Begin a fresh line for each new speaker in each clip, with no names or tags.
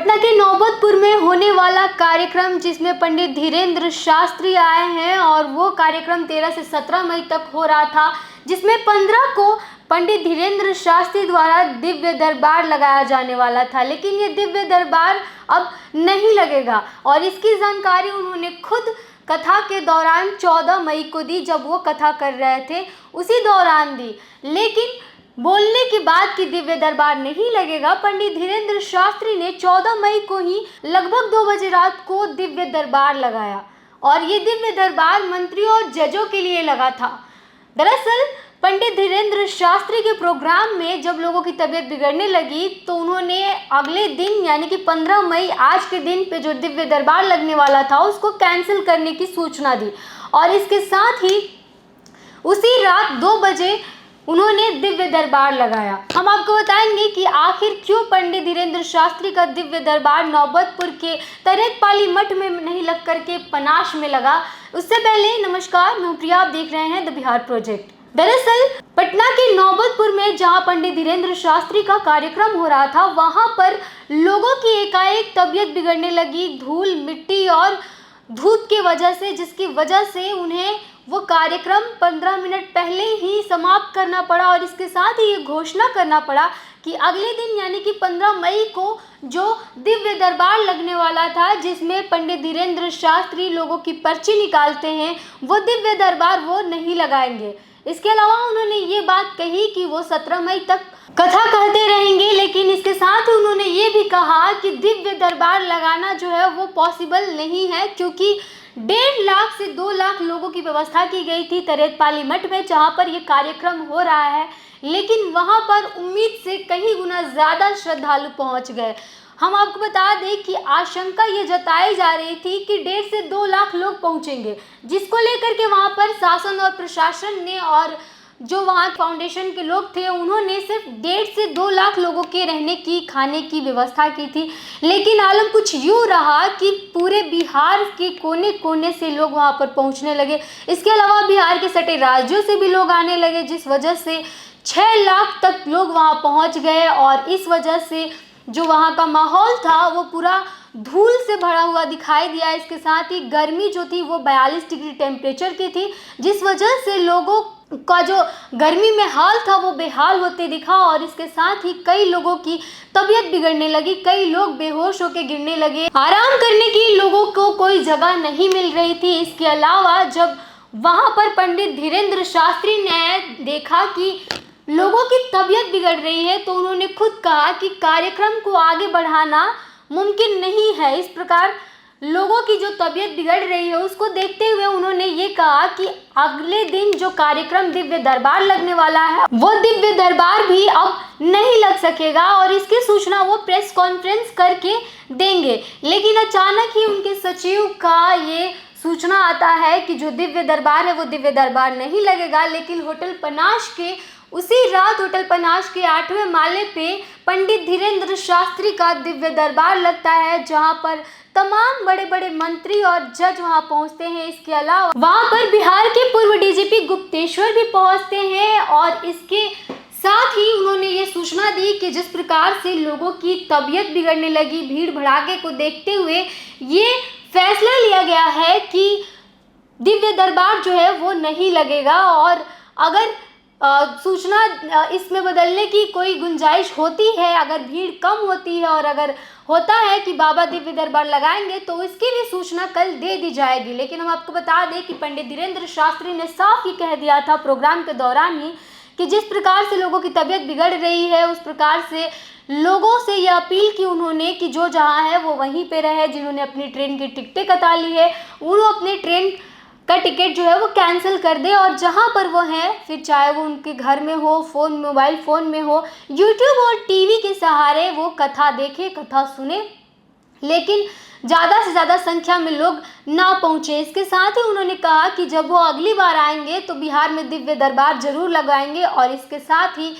पटना के नौबतपुर में होने वाला कार्यक्रम जिसमें पंडित धीरेन्द्र शास्त्री आए हैं और वो कार्यक्रम 13 से 17 मई तक हो रहा था, जिसमें 15 को पंडित धीरेन्द्र शास्त्री द्वारा दिव्य दरबार लगाया जाने वाला था। लेकिन ये दिव्य दरबार अब नहीं लगेगा और इसकी जानकारी उन्होंने खुद कथा के दौरान 14 मई को दी, जब वो कथा कर रहे थे उसी दौरान दी। लेकिन बोलने के बाद कि दिव्य दरबार नहीं लगेगा, पंडित धीरेन्द्र शास्त्री ने 14 मई को ही लगभग 2 बजे रात को दिव्य दरबार लगाया और ये दिव्य दरबार मंत्रियों और जजों के लिए लगा था। दरअसल पंडित धीरेन्द्र शास्त्री के प्रोग्राम में जब लोगों की तबीयत बिगड़ने लगी तो उन्होंने अगले दिन यानी कि 15 मई आज के दिन पे जो दिव्य दरबार लगने वाला था उसको कैंसिल करने की सूचना दी और इसके साथ ही उसी रात 2 बजे उन्होंने दिव्य दरबार लगाया। हम आपको बताएंगे कि आखिर क्यों पंडित धीरेन्द्र शास्त्री का दिव्य दरबार नौबतपुर के तरेतपाली मठ में नहीं लग करके पनाश में लगा। उससे पहले नमस्कार, मैं प्रिया, आप देख रहे हैं द बिहार प्रोजेक्ट। दरअसल पटना के नौबतपुर में जहां पंडित धीरेन्द्र शास्त्री का कार्यक्रम हो रहा था, वहां पर लोगों की एकाएक तबीयत बिगड़ने लगी धूल, मिट्टी और धूप की वजह से, जिसकी वजह से उन्हें वो कार्यक्रम 15 मिनट पहले ही समाप्त करना पड़ा और इसके साथ ही ये घोषणा करना पड़ा कि अगले दिन यानी कि 15 मई को जो दिव्य दरबार लगने वाला था, जिसमें पंडित धीरेन्द्र शास्त्री लोगों की पर्ची निकालते हैं, वो दिव्य दरबार वो नहीं लगाएंगे। इसके अलावा उन्होंने ये बात कही कि वो 17 मई तक कथा कहते रहेंगे, लेकिन इसके साथ उन्होंने ये भी कहा कि दिव्य दरबार लगाना जो है वो पॉसिबल नहीं है, क्योंकि 1.5 लाख से 2 लाख लोगों की व्यवस्था की गई थी तरेतपाली मठ में जहाँ पर ये कार्यक्रम हो रहा है, लेकिन वहाँ पर उम्मीद से कहीं गुना ज़्यादा श्रद्धालु पहुँच गए। हम आपको बता दें कि आशंका ये जताई जा रही थी कि 1.5 से 2 लाख लोग पहुँचेंगे, जिसको लेकर के वहाँ पर शासन और प्रशासन ने और जो वहाँ फाउंडेशन के लोग थे उन्होंने सिर्फ 1.5 से 2 लाख लोगों के रहने की, खाने की व्यवस्था की थी। लेकिन आलम कुछ यूँ रहा कि पूरे बिहार के कोने कोने से लोग वहाँ पर पहुँचने लगे। इसके अलावा बिहार के सटे राज्यों से भी लोग आने लगे, जिस वजह से 6 लाख तक लोग वहाँ पहुँच गए और इस वजह से जो वहाँ का माहौल था वो पूरा धूल से भरा हुआ दिखाई दिया। इसके साथ ही गर्मी जो थी वो 42 डिग्री टेम्परेचर की थी, जिस वजह से लोगों का जो गर्मी में हाल था वो बेहाल होते दिखा और इसके साथ ही कई लोगों की तबीयत बिगड़ने लगी, कई लोग बेहोश होकर गिरने लगे। आराम करने की लोगों को कोई जगह नहीं मिल रही थी। इसके अलावा जब वहाँ पर पंडित धीरेन्द्र शास्त्री ने देखा कि लोगों की तबीयत बिगड़ रही है तो उन्होंने खुद कहा कि कार्यक्रम को आगे बढ़ाना मुमकिन नहीं है। इस प्रकार लोगों की जो तबीयत बिगड़ रही है उसको देखते हुए उन्होंने ये कहा कि अगले दिन जो कार्यक्रम दिव्य दरबार लगने वाला है वो दिव्य दरबार भी अब नहीं लग सकेगा और इसकी सूचना वो प्रेस कॉन्फ्रेंस करके देंगे। लेकिन अचानक ही उनके सचिव का ये सूचना आता है कि जो दिव्य दरबार है वो दिव्य दरबार नहीं लगेगा। लेकिन होटल पनाश के उसी रात होटल पनाश के 8वें माले पे पंडित धीरेन्द्र शास्त्री का दिव्य दरबार लगता है, जहां पर तमाम बड़े बड़े मंत्री और जज वहां पहुंचते हैं। इसके अलावा वहां पर बिहार के पूर्व डीजीपी गुप्तेश्वर भी पहुंचते हैं और इसके साथ ही उन्होंने ये सूचना दी कि जिस प्रकार से लोगों की तबीयत बिगड़ने लगी, भीड़ भड़ाके को देखते हुए ये फैसला लिया गया है कि दिव्य दरबार जो है वो नहीं लगेगा और अगर सूचना इसमें बदलने की कोई गुंजाइश होती है, अगर भीड़ कम होती है और अगर होता है कि बाबा दिव्य दरबार लगाएंगे तो इसकी भी सूचना कल दे दी जाएगी। लेकिन हम आपको बता दें कि पंडित धीरेन्द्र शास्त्री ने साफ ही कह दिया था प्रोग्राम के दौरान ही कि जिस प्रकार से लोगों की तबीयत बिगड़ रही है उस प्रकार से लोगों से ये अपील की उन्होंने कि जो जहाँ है वो वहीं पे रहे। जिन्होंने अपनी ट्रेन की टिकटें कटा ली है वो अपने ट्रेन का टिकट जो है वो कैंसिल कर दे और जहाँ पर वो हैं, फिर चाहे वो उनके घर में हो, मोबाइल फ़ोन में हो, यूट्यूब और टीवी के सहारे वो कथा देखे, कथा सुने, लेकिन ज़्यादा से ज़्यादा संख्या में लोग ना पहुँचे। इसके साथ ही उन्होंने कहा कि जब वो अगली बार आएंगे तो बिहार में दिव्य दरबार ज़रूर लगाएंगे और इसके साथ ही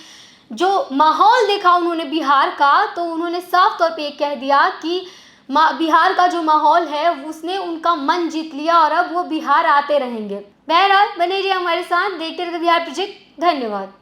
जो माहौल देखा उन्होंने बिहार का, तो उन्होंने साफ तौर पर ये कह दिया कि बिहार का जो माहौल है उसने उनका मन जीत लिया और अब वो बिहार आते रहेंगे। बहरहाल बने रहिए हमारे साथ, देखते रहिए बिहार प्रोजेक्ट। धन्यवाद।